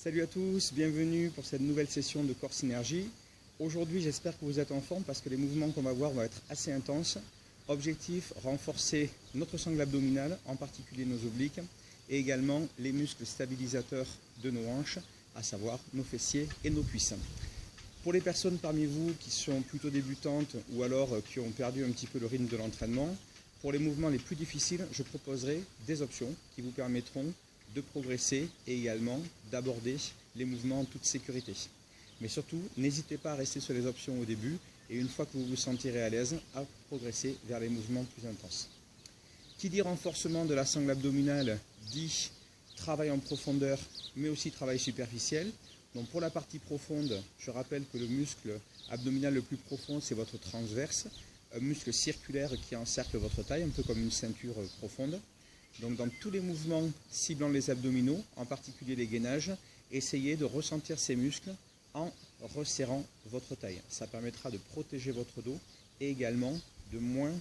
Salut à tous, bienvenue pour cette nouvelle session de Core Synergie. Aujourd'hui, j'espère que vous êtes en forme parce que les mouvements qu'on va voir vont être assez intenses. Objectif, renforcer notre sangle abdominale, en particulier nos obliques, et également les muscles stabilisateurs de nos hanches, à savoir nos fessiers et nos cuisses. Pour les personnes parmi vous qui sont plutôt débutantes ou alors qui ont perdu un petit peu le rythme de l'entraînement, pour les mouvements les plus difficiles, je proposerai des options qui vous permettront de progresser et également d'aborder les mouvements en toute sécurité. Mais surtout, n'hésitez pas à rester sur les options au début et une fois que vous vous sentirez à l'aise, à progresser vers les mouvements plus intenses. Qui dit renforcement de la sangle abdominale dit travail en profondeur mais aussi travail superficiel. Donc pour la partie profonde, je rappelle que le muscle abdominal le plus profond c'est votre transverse, un muscle circulaire qui encercle votre taille, un peu comme une ceinture profonde. Donc dans tous les mouvements ciblant les abdominaux, en particulier les gainages, essayez de ressentir ces muscles en resserrant votre taille. Ça permettra de protéger votre dos et également de moins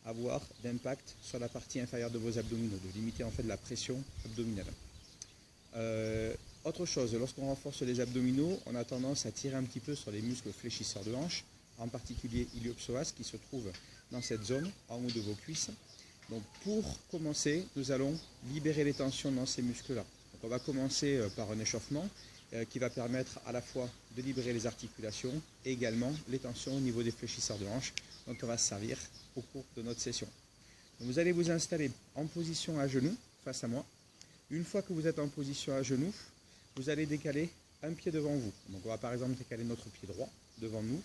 avoir d'impact sur la partie inférieure de vos abdominaux, de limiter en fait la pression abdominale. Autre chose, lorsqu'on renforce les abdominaux, on a tendance à tirer un petit peu sur les muscles fléchisseurs de hanche, en particulier iliopsoas qui se trouve dans cette zone, en haut de vos cuisses. Donc pour commencer, nous allons libérer les tensions dans ces muscles-là. Donc on va commencer par un échauffement qui va permettre à la fois de libérer les articulations et également les tensions au niveau des fléchisseurs de hanche dont on va se servir au cours de notre session. Donc vous allez vous installer en position à genoux face à moi. Une fois que vous êtes en position à genoux, vous allez décaler un pied devant vous. Donc on va par exemple décaler notre pied droit devant nous,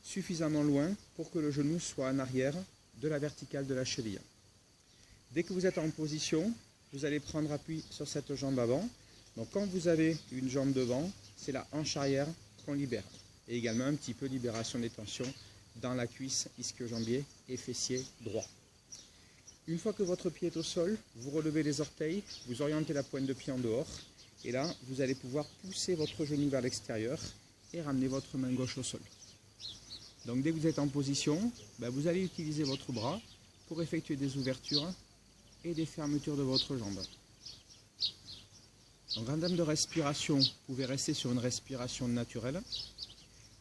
suffisamment loin pour que le genou soit en arrière de la verticale de la cheville. Dès que vous êtes en position, vous allez prendre appui sur cette jambe avant. Donc quand vous avez une jambe devant, c'est la hanche arrière qu'on libère. Et également un petit peu libération des tensions dans la cuisse, ischio-jambier et fessier droit. Une fois que votre pied est au sol, vous relevez les orteils, vous orientez la pointe de pied en dehors. Et là, vous allez pouvoir pousser votre genou vers l'extérieur et ramener votre main gauche au sol. Donc dès que vous êtes en position, vous allez utiliser votre bras pour effectuer des ouvertures et des fermetures de votre jambe. Donc en termes de respiration, vous pouvez rester sur une respiration naturelle.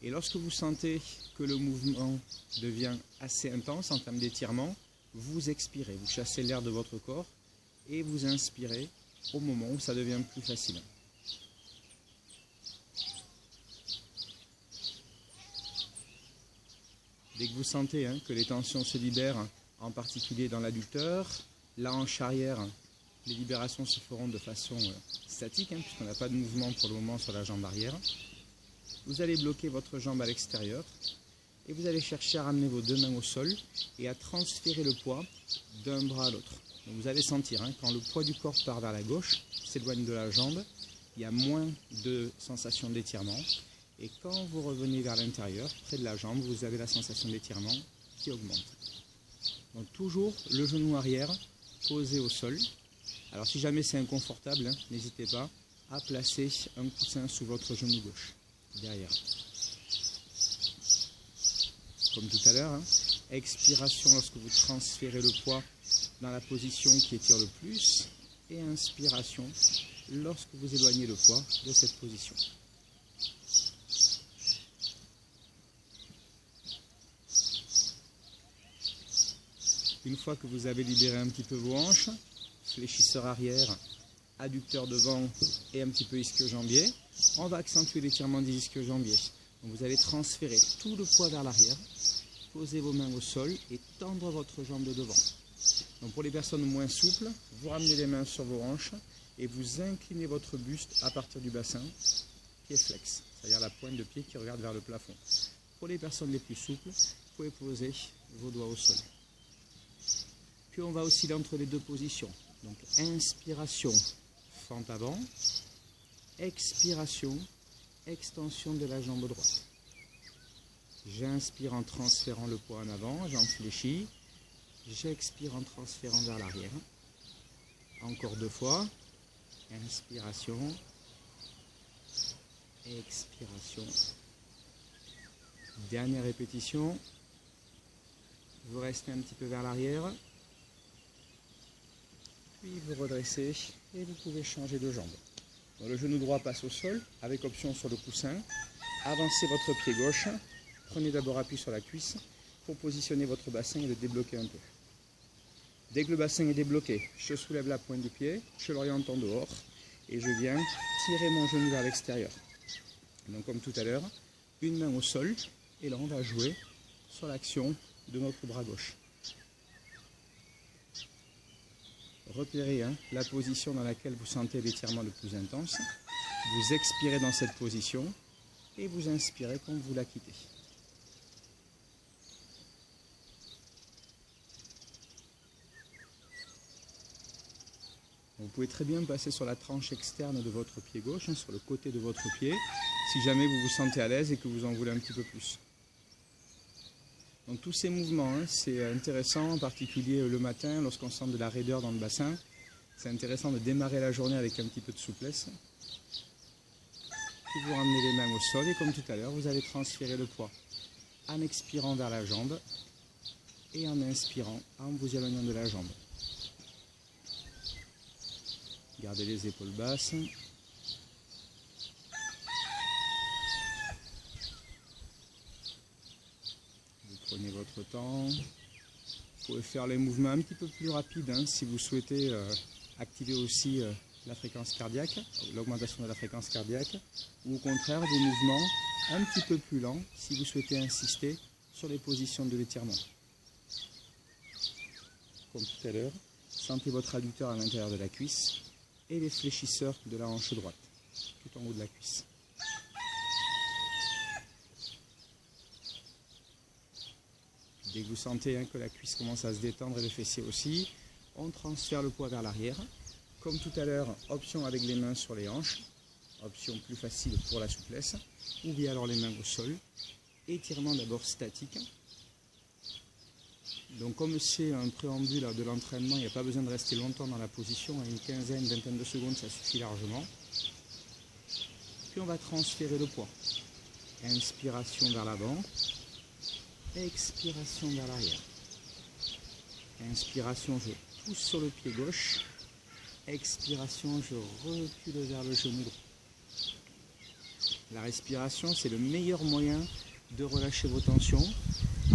Et lorsque vous sentez que le mouvement devient assez intense en termes d'étirement, vous expirez, vous chassez l'air de votre corps et vous inspirez au moment où ça devient plus facile. Dès que vous sentez que les tensions se libèrent, en particulier dans l'adducteur, la hanche arrière, les libérations se feront de façon statique, puisqu'on n'a pas de mouvement pour le moment sur la jambe arrière. Vous allez bloquer votre jambe à l'extérieur et vous allez chercher à ramener vos deux mains au sol et à transférer le poids d'un bras à l'autre. Donc vous allez sentir, quand le poids du corps part vers la gauche, s'éloigne de la jambe, il y a moins de sensation d'étirement. Et quand vous revenez vers l'intérieur, près de la jambe, vous avez la sensation d'étirement qui augmente. Donc toujours le genou arrière posé au sol. Alors si jamais c'est inconfortable, n'hésitez pas à placer un coussin sous votre genou gauche, derrière. Comme tout à l'heure, expiration lorsque vous transférez le poids dans la position qui étire le plus, et inspiration lorsque vous éloignez le poids de cette position. Une fois que vous avez libéré un petit peu vos hanches, fléchisseur arrière, adducteur devant et un petit peu ischio-jambier, on va accentuer l'étirement des ischio-jambiers. Donc vous allez transférer tout le poids vers l'arrière, poser vos mains au sol et tendre votre jambe de devant. Donc pour les personnes moins souples, vous ramenez les mains sur vos hanches et vous inclinez votre buste à partir du bassin, pied flex, c'est-à-dire la pointe de pied qui regarde vers le plafond. Pour les personnes les plus souples, vous pouvez poser vos doigts au sol. Puis on va osciller entre les deux positions. Donc inspiration, fente avant, expiration, extension de la jambe droite. J'inspire en transférant le poids en avant, jambe fléchie. J'expire en transférant vers l'arrière. Encore deux fois. Inspiration, expiration. Dernière répétition. Vous restez un petit peu vers l'arrière. Puis vous redressez et vous pouvez changer de jambe. Donc, le genou droit passe au sol avec option sur le coussin. Avancez votre pied gauche. Prenez d'abord appui sur la cuisse pour positionner votre bassin et le débloquer un peu. Dès que le bassin est débloqué, je soulève la pointe du pied, je l'oriente en dehors et je viens tirer mon genou vers l'extérieur. Donc comme tout à l'heure, une main au sol et là on va jouer sur l'action de notre bras gauche. Repérez la position dans laquelle vous sentez l'étirement le plus intense. Vous expirez dans cette position et vous inspirez quand vous la quittez. Vous pouvez très bien passer sur la tranche externe de votre pied gauche, sur le côté de votre pied, si jamais vous vous sentez à l'aise et que vous en voulez un petit peu plus. Donc tous ces mouvements, c'est intéressant, en particulier le matin, lorsqu'on sent de la raideur dans le bassin. C'est intéressant de démarrer la journée avec un petit peu de souplesse. Puis vous ramenez les mains au sol et comme tout à l'heure, vous allez transférer le poids en expirant vers la jambe et en inspirant en vous éloignant de la jambe. Gardez les épaules basses. Vous prenez votre temps. Vous pouvez faire les mouvements un petit peu plus rapides si vous souhaitez activer aussi la fréquence cardiaque, l'augmentation de la fréquence cardiaque, ou au contraire des mouvements un petit peu plus lents si vous souhaitez insister sur les positions de l'étirement. Comme tout à l'heure, sentez votre adducteur à l'intérieur de la cuisse et les fléchisseurs de la hanche droite, tout en haut de la cuisse. Dès que vous sentez que la cuisse commence à se détendre et le fessier aussi, on transfère le poids vers l'arrière. Comme tout à l'heure, option avec les mains sur les hanches, option plus facile pour la souplesse, ou bien alors les mains au sol. Étirement d'abord statique. Donc comme c'est un préambule de l'entraînement, il n'y a pas besoin de rester longtemps dans la position, une quinzaine, vingtaine de secondes, ça suffit largement. Puis on va transférer le poids. Inspiration vers l'avant, expiration vers l'arrière. Inspiration, je pousse sur le pied gauche. Expiration, je recule vers le genou droit. La respiration, c'est le meilleur moyen de relâcher vos tensions.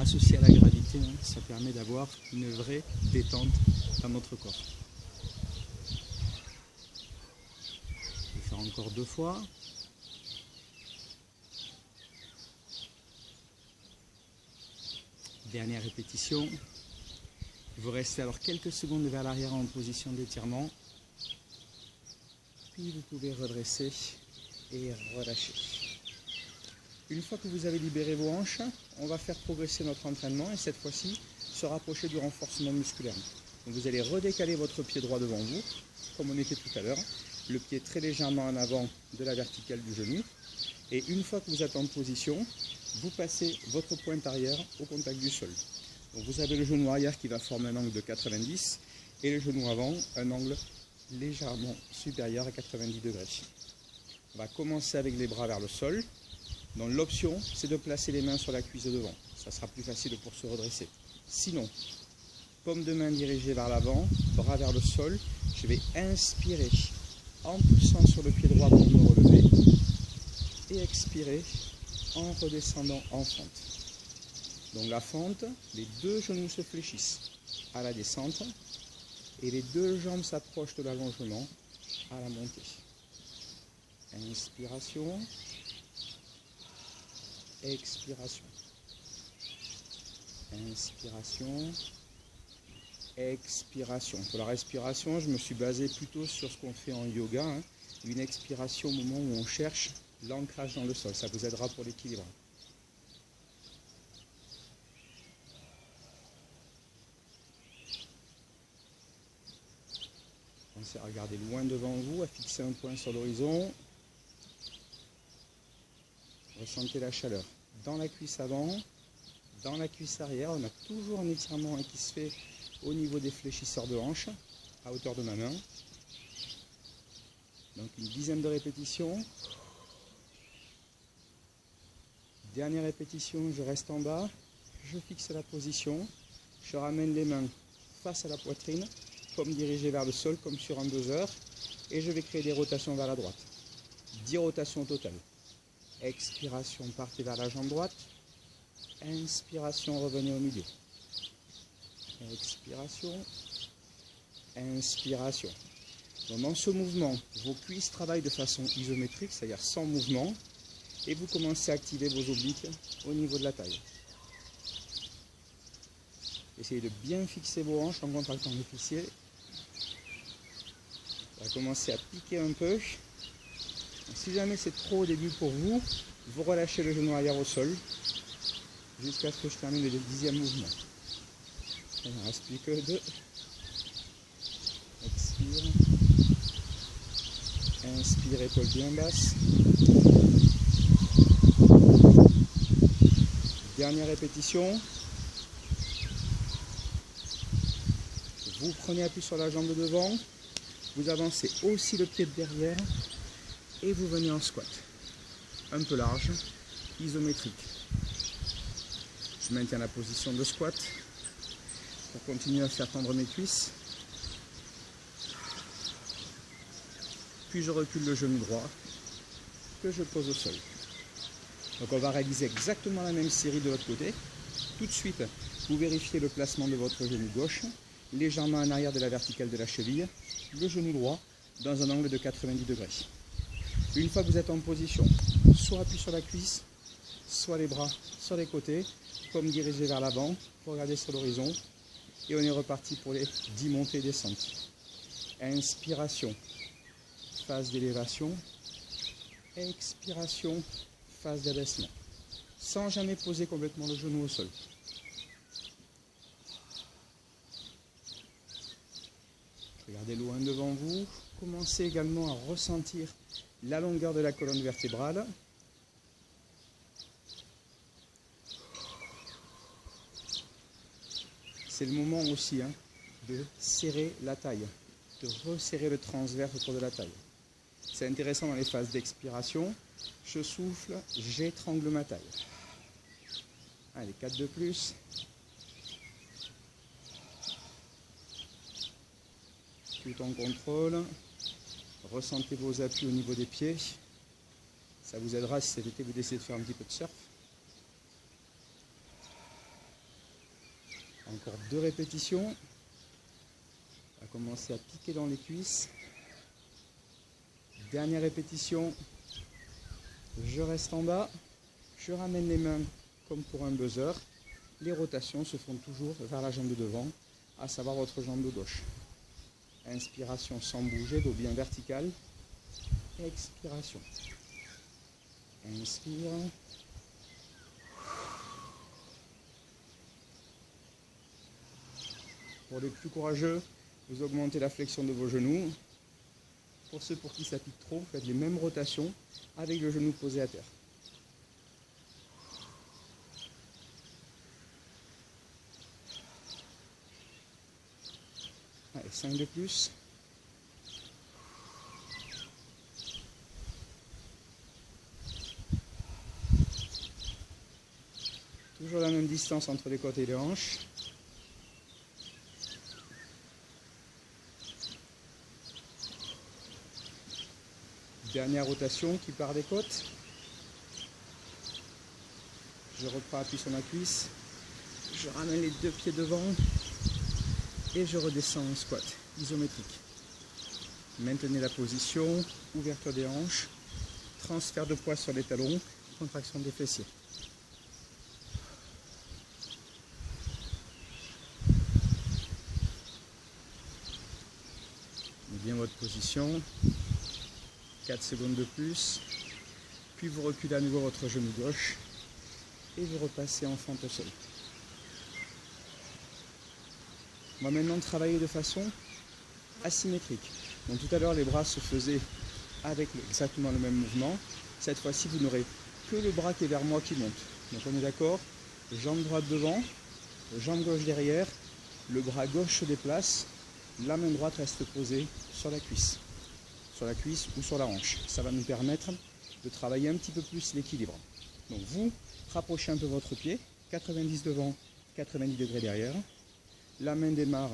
Associé à la gravité, ça permet d'avoir une vraie détente dans notre corps. Je vais faire encore 2 fois. Dernière répétition. Vous restez alors quelques secondes vers l'arrière en position d'étirement. Puis vous pouvez redresser et relâcher. Une fois que vous avez libéré vos hanches, on va faire progresser notre entraînement et cette fois-ci se rapprocher du renforcement musculaire. Donc vous allez redécaler votre pied droit devant vous, comme on était tout à l'heure, le pied très légèrement en avant de la verticale du genou. Et une fois que vous êtes en position, vous passez votre pointe arrière au contact du sol. Donc vous avez le genou arrière qui va former un angle de 90 et le genou avant un angle légèrement supérieur à 90 degrés. On va commencer avec les bras vers le sol. Donc l'option, c'est de placer les mains sur la cuisse de devant. Ça sera plus facile pour se redresser. Sinon, paume de main dirigée vers l'avant, bras vers le sol. Je vais inspirer en poussant sur le pied droit pour me relever. Et expirer en redescendant en fente. Donc la fente, les 2 genoux se fléchissent à la descente et les 2 jambes s'approchent de l'allongement à la montée. Inspiration. Expiration. Inspiration. Expiration. Pour la respiration, je me suis basé plutôt sur ce qu'on fait en yoga. Une expiration au moment où on cherche l'ancrage dans le sol. Ça vous aidera pour l'équilibre. Pensez à regarder loin devant vous, à fixer un point sur l'horizon. Ressentez la chaleur dans la cuisse avant, dans la cuisse arrière. On a toujours un étirement qui se fait au niveau des fléchisseurs de hanche, à hauteur de ma main. Donc une dizaine de répétitions. Dernière répétition, je reste en bas, je fixe la position, je ramène les mains face à la poitrine, paume dirigée vers le sol comme sur un dozer, et je vais créer des rotations vers la droite. 10 rotations au total. Expiration, partez vers la jambe droite. Inspiration, revenez au milieu. Expiration. Inspiration. Donc dans ce mouvement, vos cuisses travaillent de façon isométrique, c'est-à-dire sans mouvement. Et vous commencez à activer vos obliques au niveau de la taille. Essayez de bien fixer vos hanches en contractant les fessiers. Ça va commencer à piquer un peu. Donc, si jamais c'est trop au début pour vous, vous relâchez le genou arrière au sol jusqu'à ce que je termine le 10e mouvement. Il ne reste plus que 2. Expire. Inspire, épaule bien basse. Dernière répétition. Vous prenez appui sur la jambe de devant. Vous avancez aussi le pied de derrière. Et vous venez en squat. Un peu large, isométrique. Je maintiens la position de squat pour continuer à faire tendre mes cuisses. Puis je recule le genou droit que je pose au sol. Donc on va réaliser exactement la même série de l'autre côté. Tout de suite, vous vérifiez le placement de votre genou gauche, légèrement en arrière de la verticale de la cheville, le genou droit dans un angle de 90 degrés. Une fois que vous êtes en position, soit appui sur la cuisse, soit les bras sur les côtés, comme dirigé vers l'avant, pour regarder sur l'horizon. Et on est reparti pour les 10 montées et descentes. Inspiration, phase d'élévation. Expiration, phase d'abaissement. Sans jamais poser complètement le genou au sol. Regardez loin devant vous. Commencez également à ressentir la longueur de la colonne vertébrale. C'est le moment aussi de serrer la taille, de resserrer le transverse autour de la taille. C'est intéressant dans les phases d'expiration. Je souffle, j'étrangle ma taille. Allez, 4 de plus. Tout en contrôle. Ressentez vos appuis au niveau des pieds. Ça vous aidera si cet été vous décidez de faire un petit peu de surf. Encore 2 répétitions. On va commencer à piquer dans les cuisses. Dernière répétition. Je reste en bas. Je ramène les mains comme pour un buzzer. Les rotations se font toujours vers la jambe de devant, à savoir votre jambe de gauche. Inspiration sans bouger, dos bien vertical. Expiration. Inspire. Pour les plus courageux, vous augmentez la flexion de vos genoux. Pour ceux pour qui ça pique trop, faites les mêmes rotations avec le genou posé à terre. Allez, 5 de plus. Toujours la même distance entre les côtes et les hanches. Dernière rotation qui part des côtes. Je reprends appui sur ma cuisse. Je ramène les 2 pieds devant. Et je redescends en squat isométrique. Maintenez la position, ouverture des hanches, transfert de poids sur les talons, contraction des fessiers. Mettez bien votre position. 4 secondes de plus. Puis vous reculez à nouveau votre genou gauche et vous repassez en fente au sol. On va maintenant travailler de façon asymétrique. Donc tout à l'heure, les bras se faisaient avec exactement le même mouvement. Cette fois-ci, vous n'aurez que le bras qui est vers moi qui monte. Donc on est d'accord, jambe droite devant, jambe gauche derrière, le bras gauche se déplace, la main droite reste posée sur la cuisse ou sur la hanche. Ça va nous permettre de travailler un petit peu plus l'équilibre. Donc vous, rapprochez un peu votre pied, 90 devant, 90 degrés derrière. La main démarre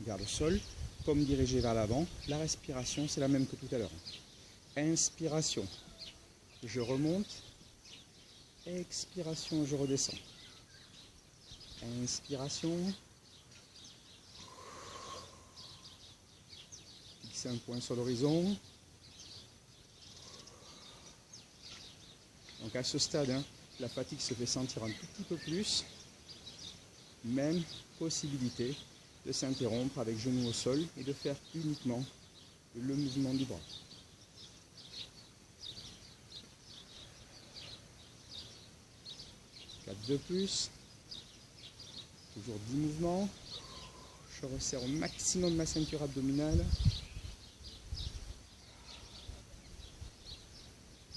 vers le sol, comme dirigée vers l'avant. La respiration, c'est la même que tout à l'heure. Inspiration, je remonte, expiration, je redescends. Inspiration, fixez un point sur l'horizon. Donc à ce stade, la fatigue se fait sentir un tout petit peu plus. Même possibilité de s'interrompre avec genou au sol et de faire uniquement le mouvement du bras. 4 de plus. Toujours 10 mouvements. Je resserre au maximum ma ceinture abdominale.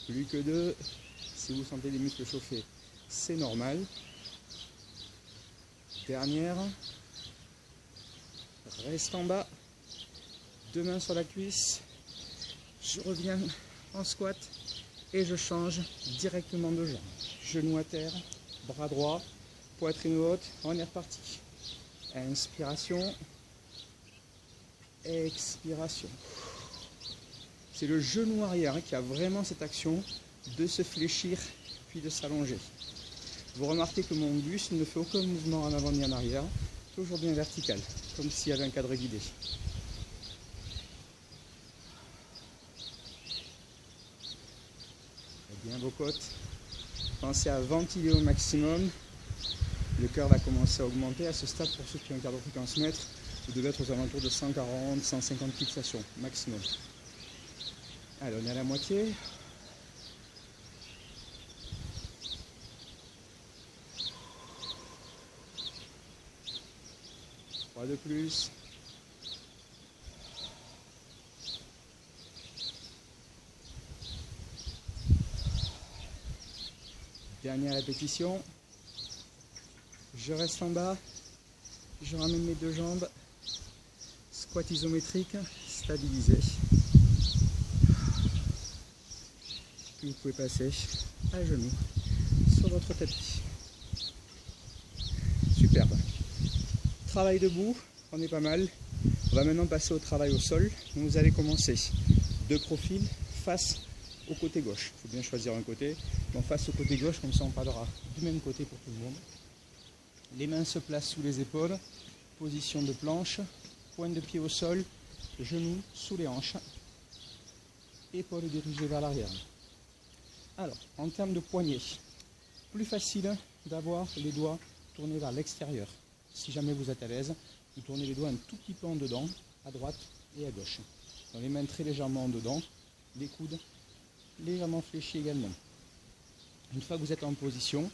Plus que 2. Si vous sentez les muscles chauffer, c'est normal. Dernière. Reste en bas. 2 mains sur la cuisse. Je reviens en squat et je change directement de jambe. Genoux à terre, bras droit, poitrine haute. On est reparti. Inspiration. Expiration. C'est le genou arrière qui a vraiment cette action de se fléchir puis de s'allonger. Vous remarquez que mon buste ne fait aucun mouvement en avant ni en arrière, toujours bien vertical, comme s'il y avait un cadre guidé. Bien vos côtes. Pensez à ventiler au maximum. Le cœur va commencer à augmenter. À ce stade, pour ceux qui ont un cardio fréquence mètre, vous devez être aux alentours de 140, 150 fixations maximum. Allez, on est à la moitié. De plus. Dernière répétition. Je reste en bas. Je ramène mes 2 jambes. Squat isométrique, stabilisé. Puis vous pouvez passer à genoux sur votre tapis. Superbe. Travail debout, on est pas mal. On va maintenant passer au travail au sol. Donc vous allez commencer de profil face au côté gauche. Il faut bien choisir un côté. Donc face au côté gauche, comme ça on parlera du même côté pour tout le monde. Les mains se placent sous les épaules. Position de planche. Pointe de pied au sol. Genoux sous les hanches. Épaules dirigées vers l'arrière. Alors, en termes de poignets, plus facile d'avoir les doigts tournés vers l'extérieur. Si jamais vous êtes à l'aise, vous tournez les doigts un tout petit peu en dedans, à droite et à gauche. Donc les mains très légèrement en dedans, les coudes légèrement fléchis également. Une fois que vous êtes en position,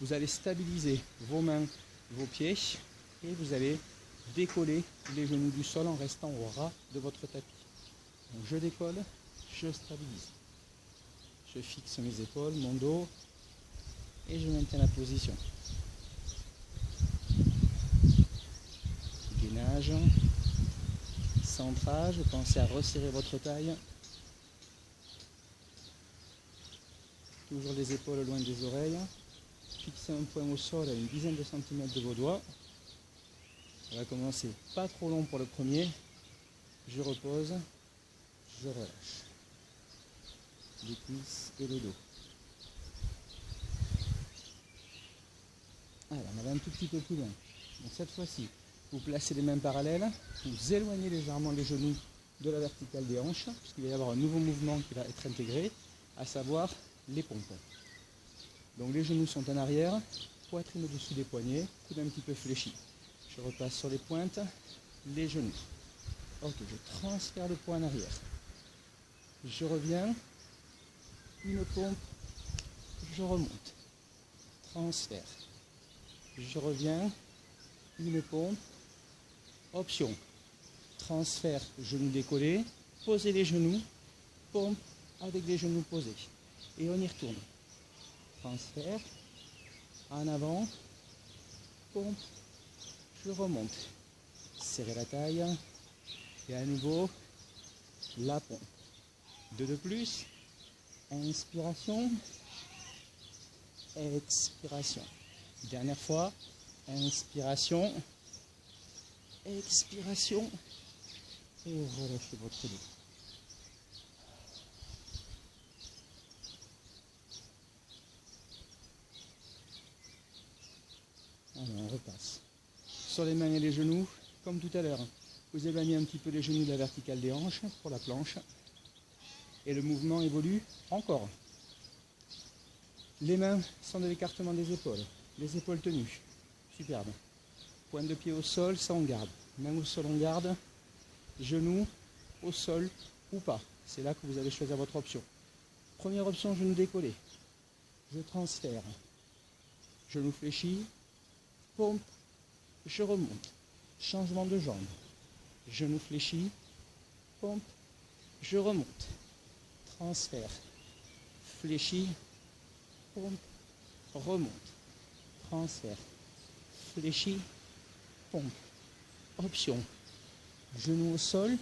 vous allez stabiliser vos mains, vos pieds et vous allez décoller les genoux du sol en restant au ras de votre tapis. Donc je décolle, je stabilise. Je fixe mes épaules, mon dos et je maintiens la position. Gainage, centrage, pensez à resserrer votre taille. Toujours les épaules loin des oreilles. Fixez un point au sol à une dizaine de centimètres de vos doigts. On va commencer pas trop long pour le premier. Je repose, je relâche. Les cuisses et le dos. Alors, on va un tout petit peu plus loin. Donc cette fois-ci, vous placez les mains parallèles, vous éloignez légèrement les genoux de la verticale des hanches, puisqu'il va y avoir un nouveau mouvement qui va être intégré, à savoir les pompes. Donc les genoux sont en arrière, poitrine au-dessus des poignets, coude un petit peu fléchi. Je repasse sur les pointes, les genoux. Ok, je transfère le poids en arrière. Je reviens, une pompe, je remonte. Transfert. Je reviens, une pompe, option. Transfert, genoux décollés, posez les genoux, pompe avec les genoux posés. Et on y retourne. Transfert, en avant, pompe, je remonte. Serrez la taille, et à nouveau, la pompe. 2 de plus, inspiration, expiration. Dernière fois, inspiration, expiration, et relâchez votre dos. passe. Sur les mains et les genoux, comme tout à l'heure, vous éloignez un petit peu les genoux de la verticale des hanches pour la planche. Et le mouvement évolue encore. Les mains sont de l'écartement des épaules. Les épaules tenues. Superbe. Pointe de pied au sol, ça on garde. Main au sol, on garde. Genoux au sol ou pas. C'est là que vous allez choisir votre option. Première option, genou décollé. Je transfère. Genou fléchi. Pompe. Je remonte. Changement de jambe. Genou fléchi. Pompe. Je remonte. Transfert. Fléchi. Pompe. Remonte. Transfert. Fléchi. Pompe. Option. Genou au sol.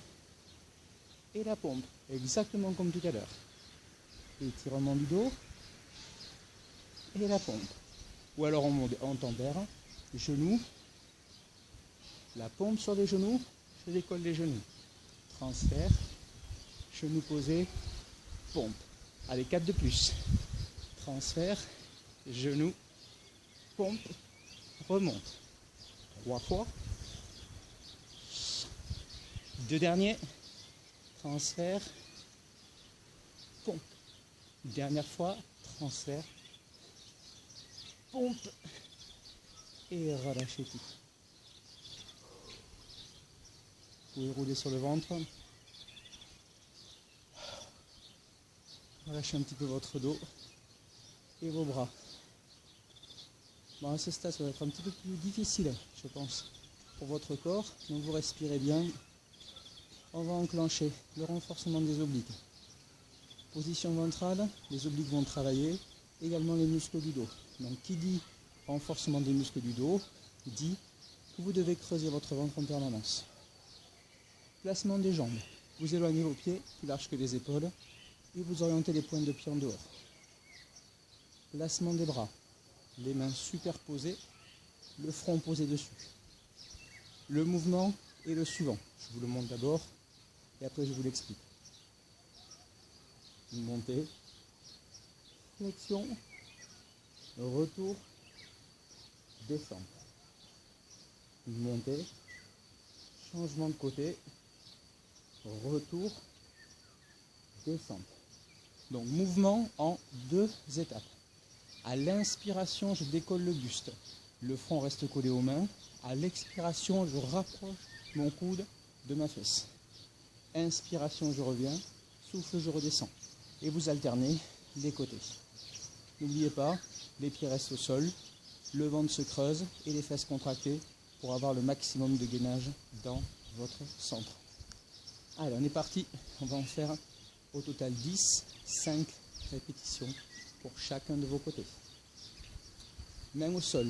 Et la pompe. Exactement comme tout à l'heure. Étirement du dos. Et la pompe. Ou alors on tempère. Genou. La pompe sur les genoux. Je décolle les genoux. Transfert. Genou posé. Pompe. Allez, 4 de plus. Transfert. Genou. Pompe. Remonte. 3 fois. 2 derniers. Transfert. Pompe. Dernière fois. Transfert. Pompe. Et relâchez tout. Vous pouvez rouler sur le ventre. Relâchez un petit peu votre dos et vos bras. Bon, à ce stade, ça va être un petit peu plus difficile, je pense, pour votre corps. Donc vous respirez bien. On va enclencher le renforcement des obliques. Position ventrale, les obliques vont travailler. Également les muscles du dos. Donc qui dit renforcement des muscles du dos, dit que vous devez creuser votre ventre en permanence. Placement des jambes. Vous éloignez vos pieds plus larges que les épaules et vous orientez les pointes de pied en dehors. Placement des bras. Les mains superposées, le front posé dessus. Le mouvement est le suivant. Je vous le montre d'abord et après je vous l'explique. Une montée, flexion, retour, descente. Une montée, changement de côté, retour, descente. Donc mouvement en 2 étapes. À l'inspiration, je décolle le buste. Le front reste collé aux mains. À l'expiration, je rapproche mon coude de ma fesse. Inspiration, je reviens. Souffle, je redescends. Et vous alternez les côtés. N'oubliez pas, les pieds restent au sol, le ventre se creuse et les fesses contractées pour avoir le maximum de gainage dans votre centre. Allez, on est parti. On va en faire au total 10, 5 répétitions pour chacun de vos côtés. Main au sol,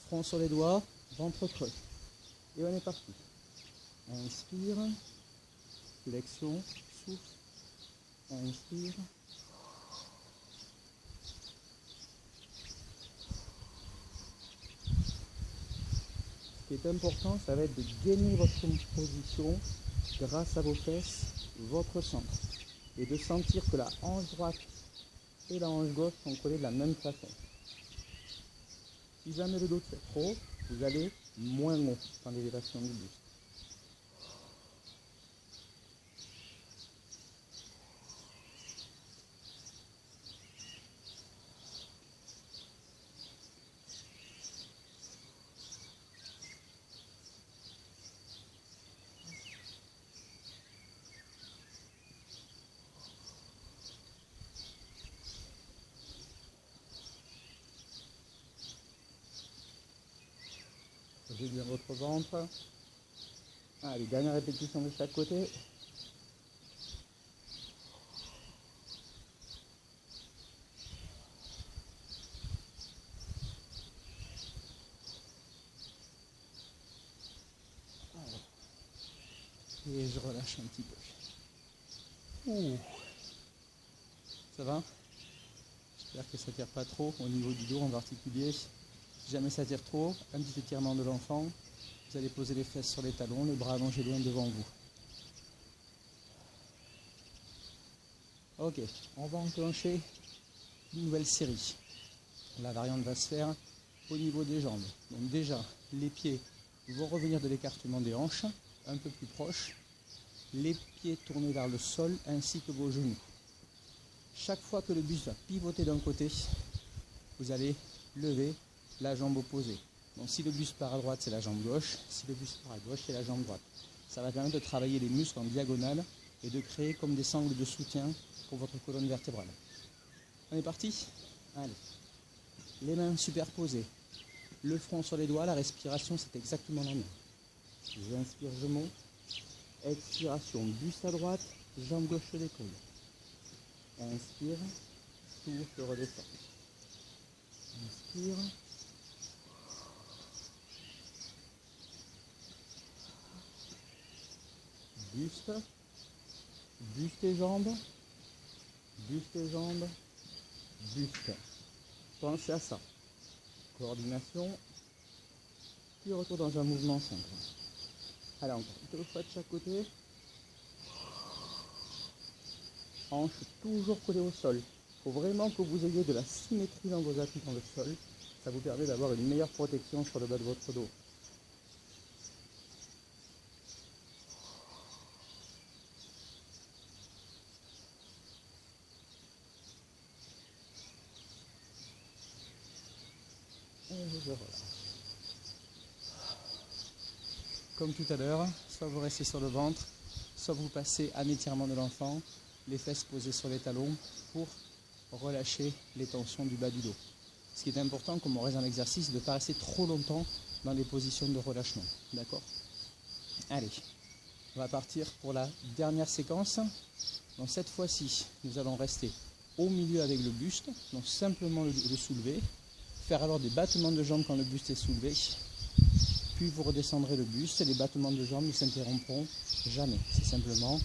front sur les doigts, ventre creux. Et on est parti. Inspire, flexion, souffle, inspire. Ce qui est important, ça va être de gagner votre position grâce à vos fesses, votre centre. Et de sentir que la hanche droite et la hanche gauche sont collées de la même façon. Si jamais le dos fait trop, vous allez moins haut dans l'élévation du buste. Posez bien votre ventre. Allez, dernière répétition de chaque côté. Et je relâche un petit peu. Ouh. Ça va? J'espère que ça ne tire pas trop au niveau du dos en particulier. Si jamais ça tire trop, un petit étirement de l'enfant. Vous allez poser les fesses sur les talons, les bras allongés loin devant vous. Ok, on va enclencher une nouvelle série. La variante va se faire au niveau des jambes. Donc déjà, les pieds vont revenir de l'écartement des hanches, un peu plus proche. Les pieds tournés vers le sol ainsi que vos genoux. Chaque fois que le buste va pivoter d'un côté, vous allez lever la jambe opposée. Donc si le buste part à droite, c'est la jambe gauche. Si le buste part à gauche, c'est la jambe droite. Ça va permettre de travailler les muscles en diagonale et de créer comme des sangles de soutien pour votre colonne vertébrale. On est parti? Allez. Les mains superposées. Le front sur les doigts, la respiration, c'est exactement la même. J'inspire, je monte. Expiration, buste à droite, jambe gauche sur l'épaule. Inspire, souffle, redescend. Inspire. Buste. Buste et jambes. Buste et jambes. Buste. Pensez à ça. Coordination. Puis retour dans un mouvement simple. Allez, encore. Deux fois de chaque côté. Hanches toujours collées au sol. Il faut vraiment que vous ayez de la symétrie dans vos appuis dans le sol. Ça vous permet d'avoir une meilleure protection sur le bas de votre dos. Et je relâche. Comme tout à l'heure, soit vous restez sur le ventre, soit vous passez un étirement de l'enfant, les fesses posées sur les talons pour relâcher les tensions du bas du dos. Ce qui est important, comme on reste dans l'exercice, de ne pas rester trop longtemps dans les positions de relâchement. D'accord? Allez, on va partir pour la dernière séquence. Donc cette fois-ci, nous allons rester au milieu avec le buste, donc simplement le soulever, faire alors des battements de jambes quand le buste est soulevé, puis vous redescendrez le buste, les battements de jambes ne s'interrompront jamais. C'est simplement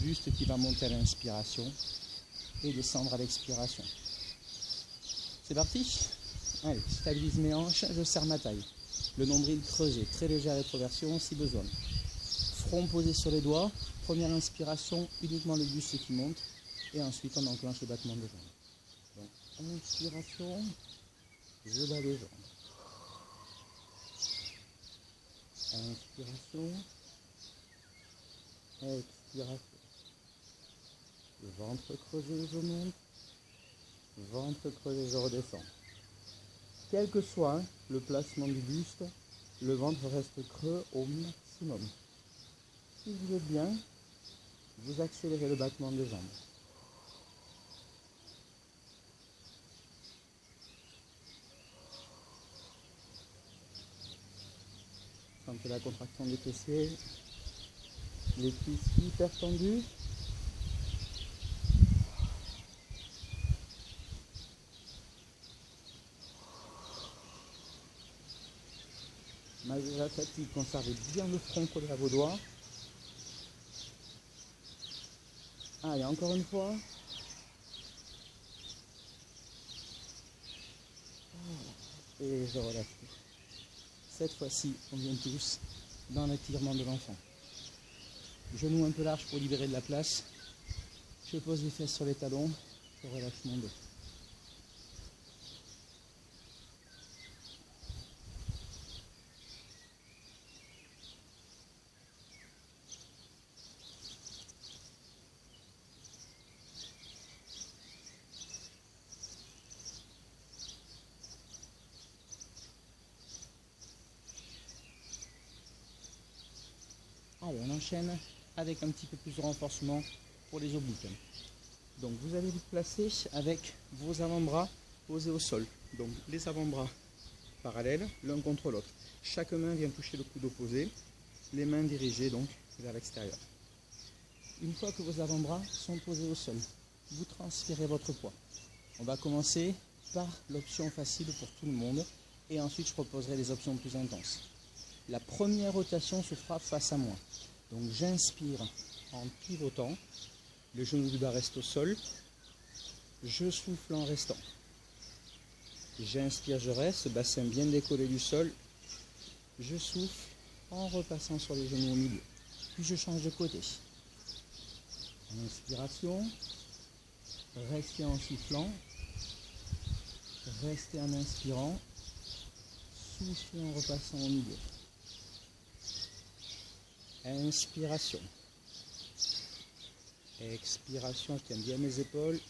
buste qui va monter à l'inspiration et descendre à l'expiration. C'est parti? Allez, je stabilise mes hanches, je serre ma taille. Le nombril creusé, très légère rétroversion si besoin. Front posé sur les doigts, première inspiration, uniquement le buste qui monte, et ensuite on enclenche le battement de jambes. Donc, inspiration, je bats les jambes. Inspiration, expiration. Le ventre creusé, je monte. Ventre creusé, je redescends. Quel que soit le placement du buste, le ventre reste creux au maximum. Si vous êtes bien, vous accélérez le battement des jambes. Sentez la contraction des fessiers, les cuisses hyper tendues. Malgré la fatigue, conservez bien le front collé à vos doigts. Allez, encore une fois. Et je relâche. Cette fois-ci, on vient tous dans l'étirement de l'enfant. Genoux un peu larges pour libérer de la place. Je pose les fesses sur les talons. Je relâche mon dos. Allez, on enchaîne avec un petit peu plus de renforcement pour les obliques. Donc vous allez vous placer avec vos avant-bras posés au sol. Donc les avant-bras parallèles l'un contre l'autre. Chaque main vient toucher le coude opposé, les mains dirigées donc vers l'extérieur. Une fois que vos avant-bras sont posés au sol, vous transférez votre poids. On va commencer par l'option facile pour tout le monde et ensuite je proposerai les options plus intenses. La première rotation se fera face à moi. Donc j'inspire en pivotant, le genou du bas reste au sol, je souffle en restant. J'inspire, je reste, bassin bien décollé du sol, je souffle en repassant sur les genoux au milieu. Puis je change de côté. Inspiration, restez en soufflant, restez en inspirant, Soufflez en repassant au milieu. Inspiration. Expiration, je tiens bien mes épaules.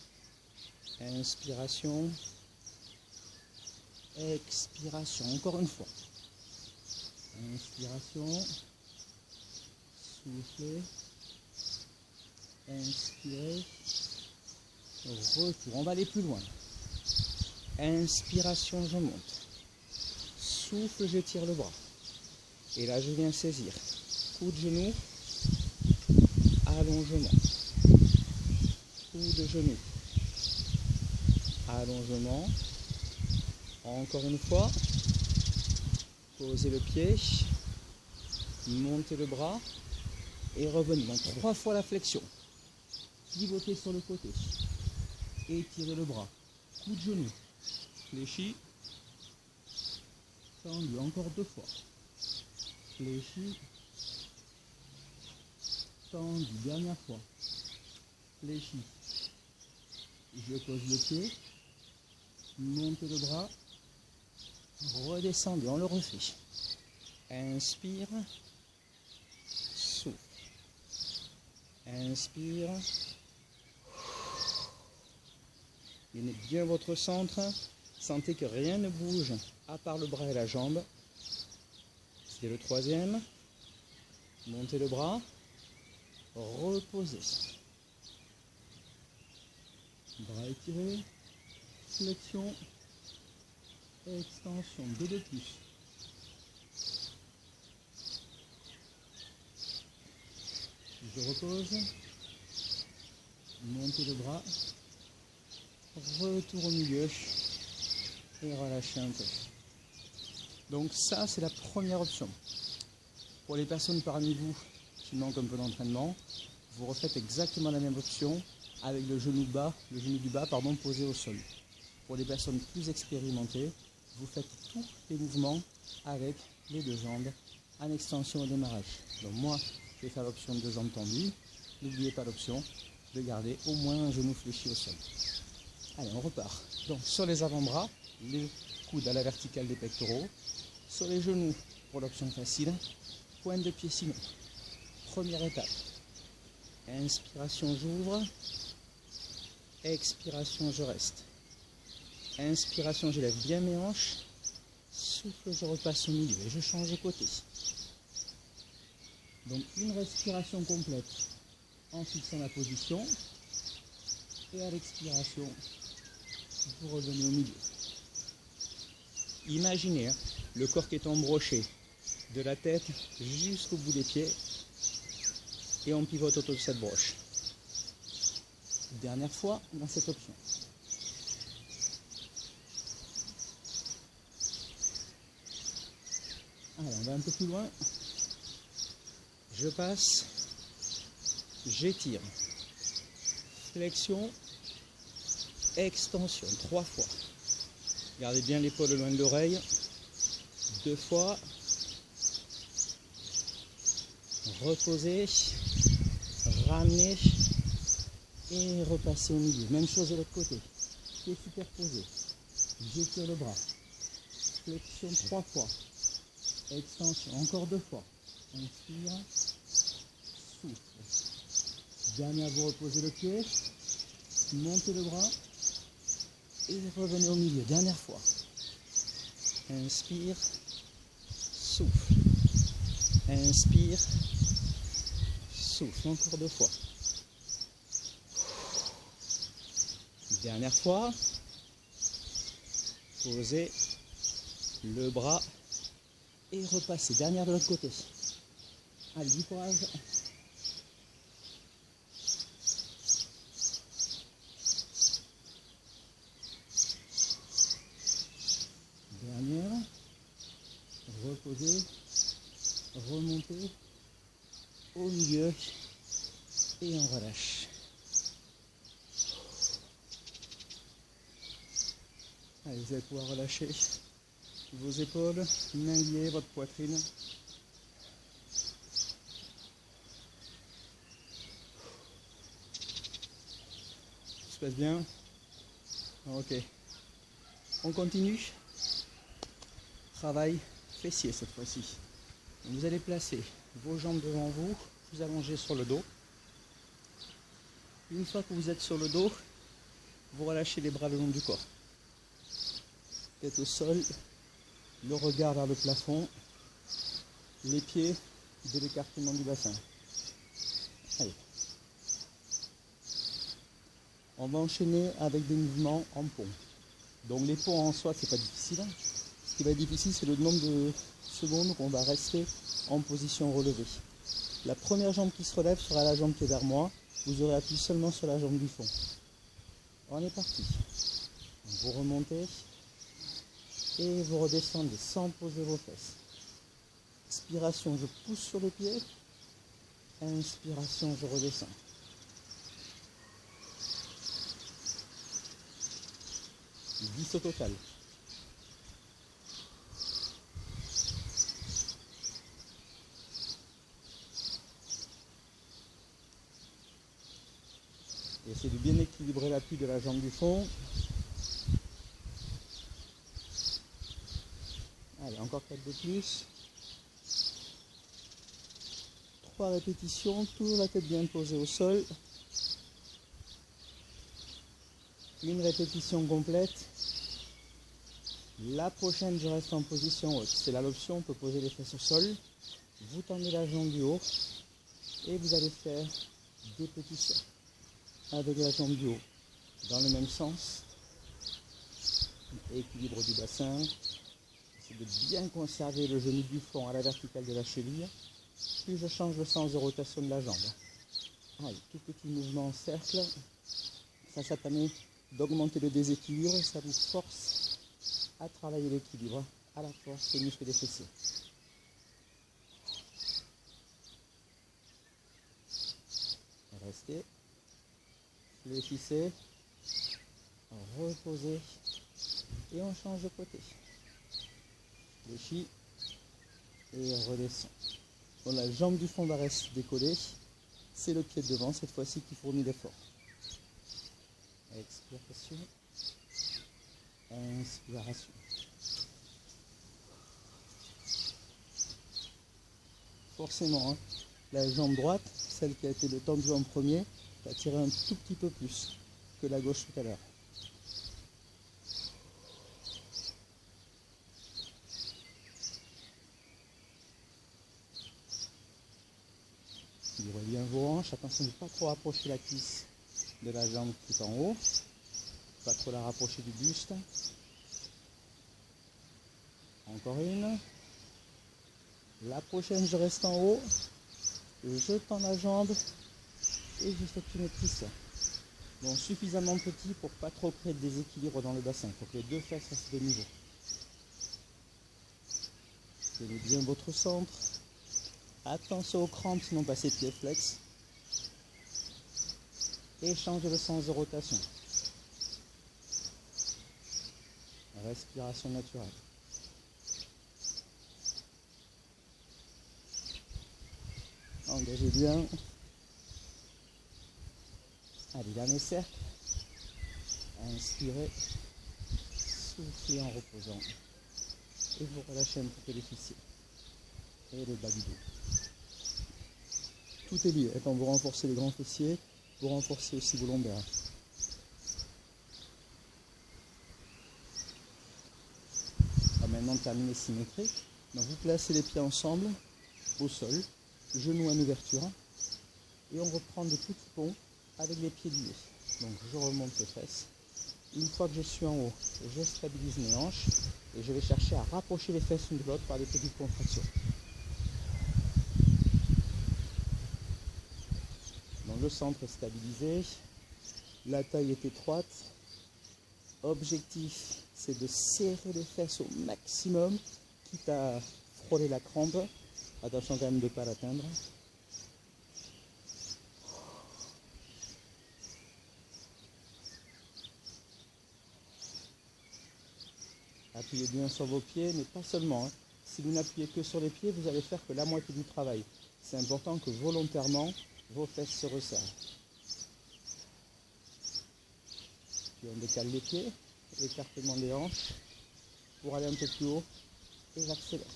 Inspiration. Expiration, encore une fois. Inspiration. Soufflez. Inspirez. Retour. On va aller plus loin. Inspiration, je monte. Souffle, je tire le bras. Et là, je viens saisir. Coup de genou. Allongement. Coup de genou. Allongement. Encore une fois. Posez le pied. Montez le bras. Et revenez. Donc 3 fois la flexion. Pivotez sur le côté. Étirez le bras. Coup de genou. Fléchi. Tendu. Encore 2 fois. Fléchi. Tendu. Dernière fois. Fléchi. Je pose le pied. Montez le bras. Redescendez. On le refait. Inspire. Souffle. Inspire. Menez bien votre centre. Sentez que rien ne bouge à part le bras et la jambe. C'est le 3e. Montez le bras. Reposez. Bras étirés. Flexion. Extension. 2 de plus. Je repose. Montez le bras. Retour au milieu. Et relâchez un peu. Donc ça, c'est la première option. Pour les personnes parmi vous qui manquent un peu d'entraînement, vous refaites exactement la même option avec le genou du bas posé au sol. Pour les personnes plus expérimentées, vous faites tous les mouvements avec les 2 jambes en extension au démarrage. Donc moi, je vais faire l'option de 2 jambes tendues. N'oubliez pas l'option de garder au moins un genou fléchi au sol. Allez, on repart. Donc sur les avant-bras, les coudes à la verticale des pectoraux. Sur les genoux, pour l'option facile, pointe de pied sinon. Première étape. Inspiration, j'ouvre. Expiration, je reste. Inspiration, je lève bien mes hanches. Souffle, je repasse au milieu et je change de côté. Donc une respiration complète en fixant la position. Et à l'expiration, vous revenez au milieu. Imaginez le corps qui est embroché de la tête jusqu'au bout des pieds et on pivote autour de cette broche. Dernière fois dans cette option. Allez, on va un peu plus loin. Je passe, j'étire. Flexion, extension, 3 fois. Gardez bien l'épaule loin de l'oreille. 2 fois. Reposez. Ramenez. Et repassez au milieu. Même chose de l'autre côté. Pied superposé. J'étire le bras. Flexion 3 fois. Extension. Encore 2 fois. Inspire. Souffle. Dernière, vous reposez le pied. Montez le bras. Et revenez au milieu. Dernière fois. Inspire. Souffle. Inspire. Souffle. Encore 2 fois. Dernière fois. Posez le bras et repassez. Dernière de l'autre côté. Allez, du courage. Dernière. Reposez. Remontez. Au milieu. Et on relâche. Allez, vous allez pouvoir relâcher vos épaules, mains liées, votre poitrine. Tout se passe bien? Ok. On continue? travail fessier cette fois-ci. Vous allez placer vos jambes devant vous, vous allongez sur le dos. Une fois que vous êtes sur le dos, vous relâchez les bras le long du corps. Tête au sol, le regard vers le plafond, les pieds de l'écartement du bassin. Allez. On va enchaîner avec des mouvements en pont. Donc les ponts en soi, c'est pas difficile. Ce qui va être difficile, c'est le nombre de secondes qu'on va rester en position relevée. La première jambe qui se relève sera la jambe qui est vers moi. Vous aurez appuyé seulement sur la jambe du fond. On est parti. Vous remontez et vous redescendez sans poser vos fesses. Expiration, je pousse sur le pied. Inspiration, je redescends. Au total. Essayez de bien équilibrer l'appui de la jambe du fond. Allez, encore 4 de plus. 3 répétitions, toujours la tête bien posée au sol. Une répétition complète. La prochaine, je reste en position haute. C'est là l'option, on peut poser les fesses au sol. Vous tendez la jambe du haut et vous allez faire des petits cercles avec la jambe du haut dans le même sens. Équilibre du bassin. C'est de bien conserver le genou du fond à la verticale de la cheville. Puis je change le sens de rotation de la jambe. Allez, tout petit mouvement en cercle. Ça permet d'augmenter le déséquilibre et ça vous force à travailler l'équilibre à la force des muscles des fessiers. Restez, fléchissez, reposez et on change de côté. Fléchis et redescend. Bon, la jambe du fond va rester décollée, c'est le pied de devant cette fois-ci qui fournit l'effort. Expiration, inspiration. Forcément, hein, la jambe droite, celle qui a été le tendue en premier, va tirer un tout petit peu plus que la gauche tout à l'heure. Équilibrez bien vos hanches, attention de ne pas trop rapprocher la cuisse de la jambe qui est en haut, pas trop la rapprocher du buste. Encore une. La prochaine, je reste en haut, je tends la jambe et j'effectue mes petits cercles. Donc suffisamment petit pour pas trop créer de déséquilibre dans le bassin. Il faut que les deux fesses restent de niveau. Tenez bien votre centre. Attention aux crampes, sinon passez pied flex. Et changez le sens de rotation. Respiration naturelle. Engagez bien. Allez, dernier cercle. Inspirez. Soufflez en reposant. Et vous relâchez un petit peu les fessiers. Et le bas du dos. Tout est lié. Quand vous renforcez les grands fessiers, vous renforcez aussi vos lombaires. Maintenant terminé symétrique. Donc vous placez les pieds ensemble au sol, genoux en ouverture, et on reprend des petits ponts avec les pieds liés. Donc je remonte les fesses. Une fois que je suis en haut, je stabilise mes hanches et je vais chercher à rapprocher les fesses l'une de l'autre par des petites contractions. Donc le centre est stabilisé, la taille est étroite. Objectif, c'est de serrer les fesses au maximum, quitte à frôler la crampe. Attention quand même de ne pas l'atteindre. Appuyez bien sur vos pieds, mais pas seulement. Hein. Si vous n'appuyez que sur les pieds, vous allez faire que la moitié du travail. C'est important que volontairement, vos fesses se resserrent. Puis on décale les pieds, écartement des hanches, pour aller un peu plus haut et j'accélère.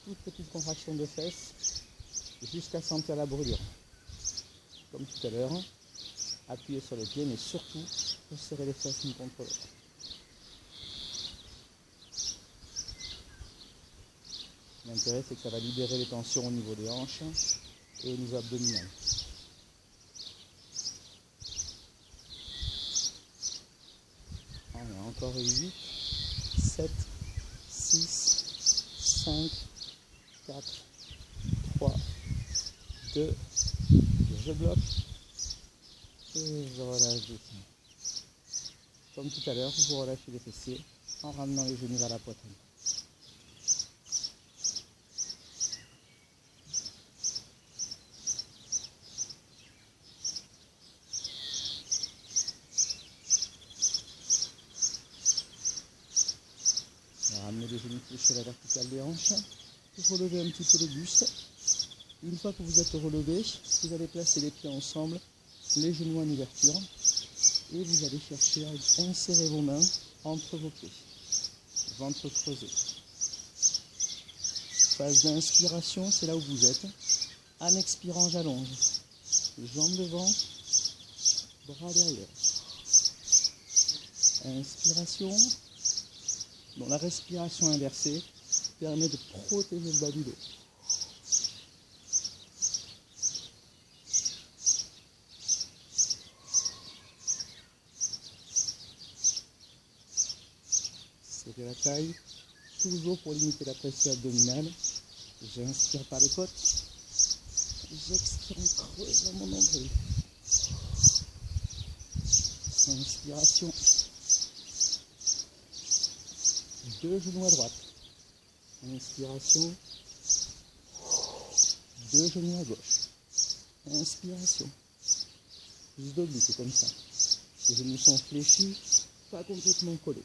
Toute petite contraction de fesses jusqu'à sentir la brûlure. Comme tout à l'heure, appuyez sur les pieds, mais surtout, serrez les fesses l'une contre l'autre. L'intérêt, c'est que ça va libérer les tensions au niveau des hanches et au niveau abdominal. Allez, encore 8, 7, 6, 5, 4, 3, 2, je bloque et je relâche doucement. Comme tout à l'heure, vous relâchez les fessiers en ramenant les genoux vers la poitrine. Ramenez les genoux fléchis à la verticale des hanches. Relevez un petit peu le buste. Une fois que vous êtes relevé, vous allez placer les pieds ensemble, les genoux en ouverture. Et vous allez chercher à insérer vos mains entre vos pieds. Ventre creusé. Phase d'inspiration, c'est là où vous êtes. En expirant, j'allonge. Jambes devant, bras derrière. Inspiration. Donc la respiration inversée permet de protéger le bas du dos. C'est de la taille, toujours pour limiter la pression abdominale. J'inspire par les côtes. J'expire en creusant mon nombril. Inspiration. Deux genoux à droite. Inspiration. Deux genoux à gauche. Inspiration. Juste d'oblique, comme ça. Les genoux sont fléchis, pas complètement collés.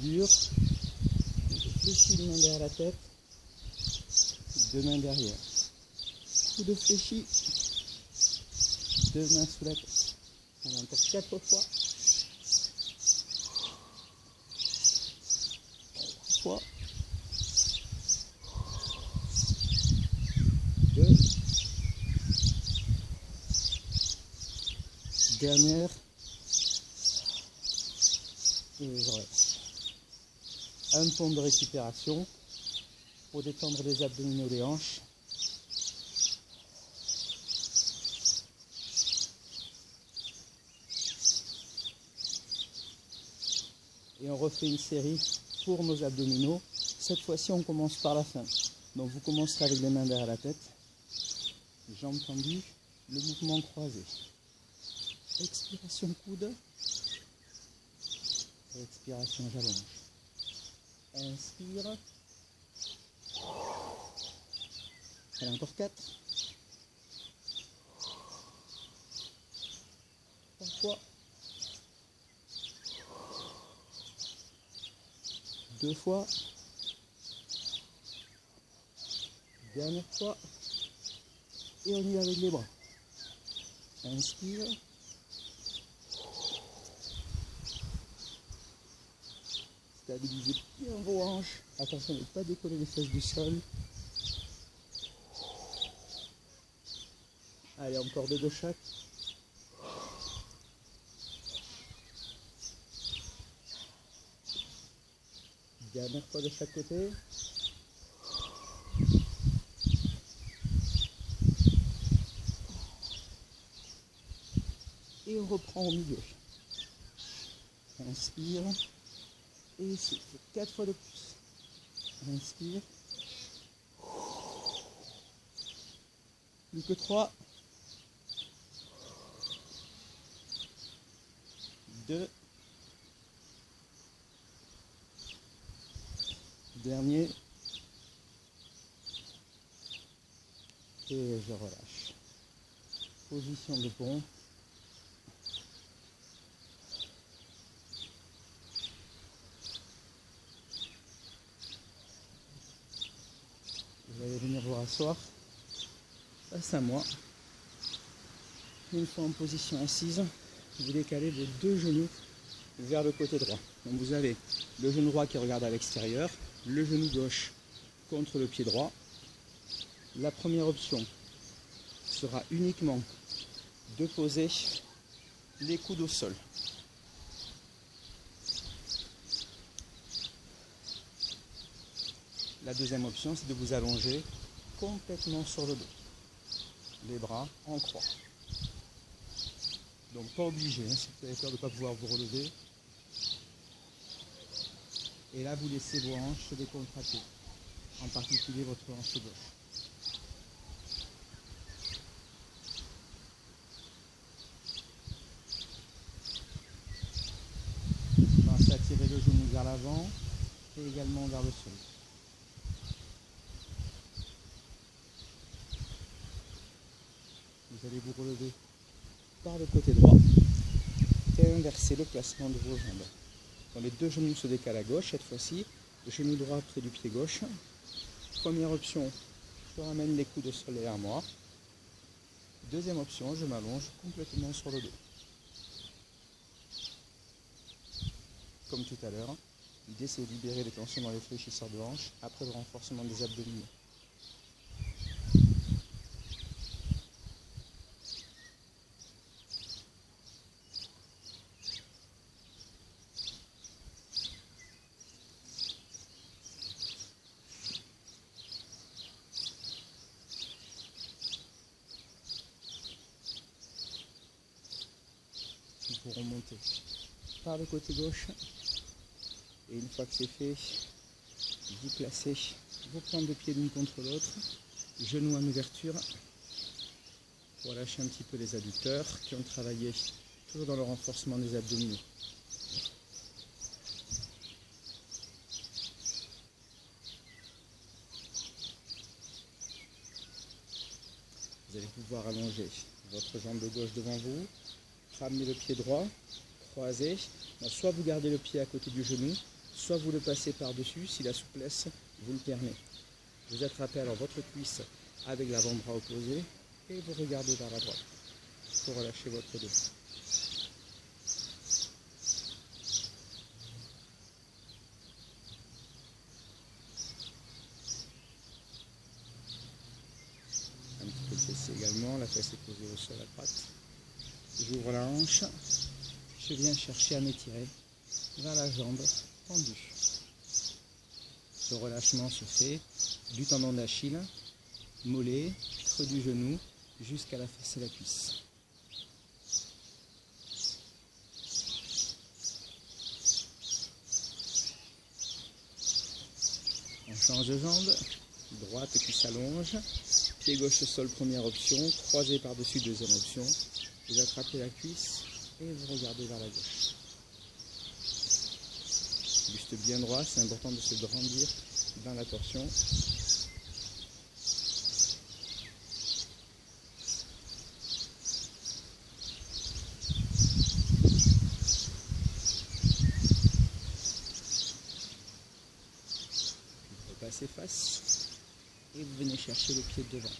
Dur, fléchis, une main derrière la tête, deux mains derrière. Coude fléchi, deux mains sous la tête. Allez, encore 4 fois. 3 fois. 2. Dernière. Et je relâche. Un temps de récupération pour détendre les abdominaux des hanches. Et on refait une série pour nos abdominaux. Cette fois-ci, on commence par la fin. Donc vous commencerez avec les mains derrière la tête, les jambes tendues, le mouvement croisé. Expiration coude. Expiration j'allonge. Inspire. Allez, encore 4. 3 fois. 2 fois. Dernière fois. Et on y va avec les bras. Inspire. Stabilisez bien vos hanches. Attention de ne pas décoller les fesses du sol. Allez, encore 2 de chaque. Dernière fois de chaque côté. Et on reprend au milieu. Inspire. Et souffle. 4 fois de plus. Inspire. Plus que 3. 2. Dernier. Et je relâche. Position de pont. asseoir face à moi. Une fois en position assise, vous décalez vos deux genoux vers le côté droit. Donc vous avez le genou droit qui regarde à l'extérieur, le genou gauche contre le pied droit. La première option sera uniquement de poser les coudes au sol. La deuxième option, c'est de vous allonger complètement sur le dos. Les bras en croix. Donc pas obligé, hein, si vous avez peur de ne pas pouvoir vous relever. Et là, vous laissez vos hanches se décontracter, en particulier votre hanche gauche. Pensez à tirer le genou vers l'avant et également vers le sol. Vous allez vous relever par le côté droit et inverser le placement de vos jambes. Donc les deux genoux se décalent à gauche cette fois-ci, le genou droit près du pied gauche. Première option, je ramène les coudes au sol derrière moi. Deuxième option, je m'allonge complètement sur le dos. Comme tout à l'heure, l'idée c'est de libérer les tensions dans les fléchisseurs de hanches après le renforcement des abdominaux. Vous remontez par le côté gauche et une fois que c'est fait, vous placez vos plantes de pied l'une contre l'autre, genoux en ouverture pour lâcher un petit peu les adducteurs qui ont travaillé toujours dans le renforcement des abdominaux. Vous allez pouvoir allonger votre jambe gauche devant vous, ramener le pied droit, croiser. Donc, soit vous gardez le pied à côté du genou, soit vous le passez par-dessus si la souplesse vous le permet. Vous attrapez alors votre cuisse avec l'avant-bras opposé et vous regardez vers la droite pour relâcher votre dos. Un petit peu de fessier également, la fesse est posée au sol à droite. J'ouvre la hanche, je viens chercher à m'étirer vers la jambe tendue. Ce relâchement se fait du tendon d'Achille, mollet, creux du genou, jusqu'à la fesse et la cuisse. On change de jambe, droite qui s'allonge, pied gauche au sol, première option, croisé par-dessus, deuxième option. Vous attrapez la cuisse et vous regardez vers la gauche. Buste bien droit, c'est important de se grandir dans la torsion. Vous repassez face et vous venez chercher le pied devant.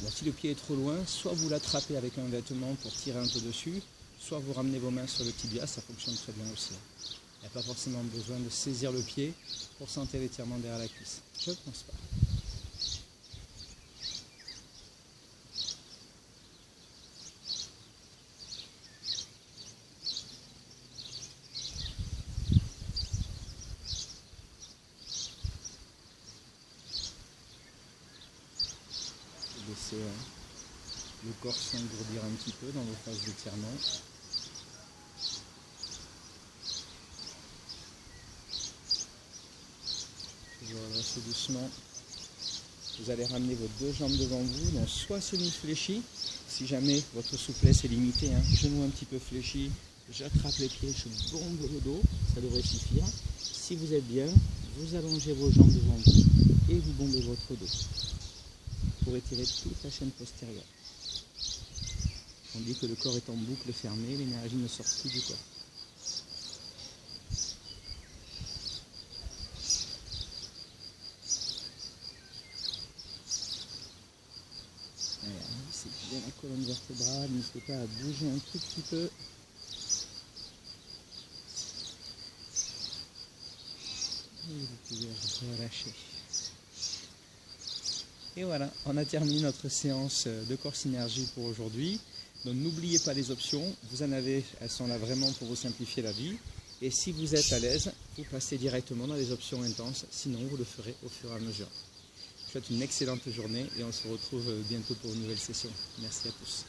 Alors, si le pied est trop loin, soit vous l'attrapez avec un vêtement pour tirer un peu dessus, soit vous ramenez vos mains sur le tibia, ça fonctionne très bien aussi. Il n'y a pas forcément besoin de saisir le pied pour sentir l'étirement derrière la cuisse. Je ne pense pas. Laissez le corps s'engourdir un petit peu dans vos phases d'étirement. Vous redressez doucement. Vous allez ramener vos deux jambes devant vous, donc soit semi-fléchi, si jamais votre souplesse est limitée, hein, genou un petit peu fléchi, j'attrape les pieds, je bombe le dos, ça devrait suffire. Si vous êtes bien, vous allongez vos jambes devant vous et vous bombez votre dos pour étirer toute la chaîne postérieure. On dit que le corps est en boucle fermée, l'énergie ne sort plus du corps. colonne vertébrale, n'hésitez pas à bouger un tout petit peu. Et vous pouvez relâcher. Et voilà, on a terminé notre séance de Core Synergie pour aujourd'hui. Donc n'oubliez pas les options, vous en avez, elles sont là vraiment pour vous simplifier la vie. Et si vous êtes à l'aise, vous passez directement dans les options intenses, sinon vous le ferez au fur et à mesure. Je vous souhaite une excellente journée et on se retrouve bientôt pour une nouvelle session. Merci à tous.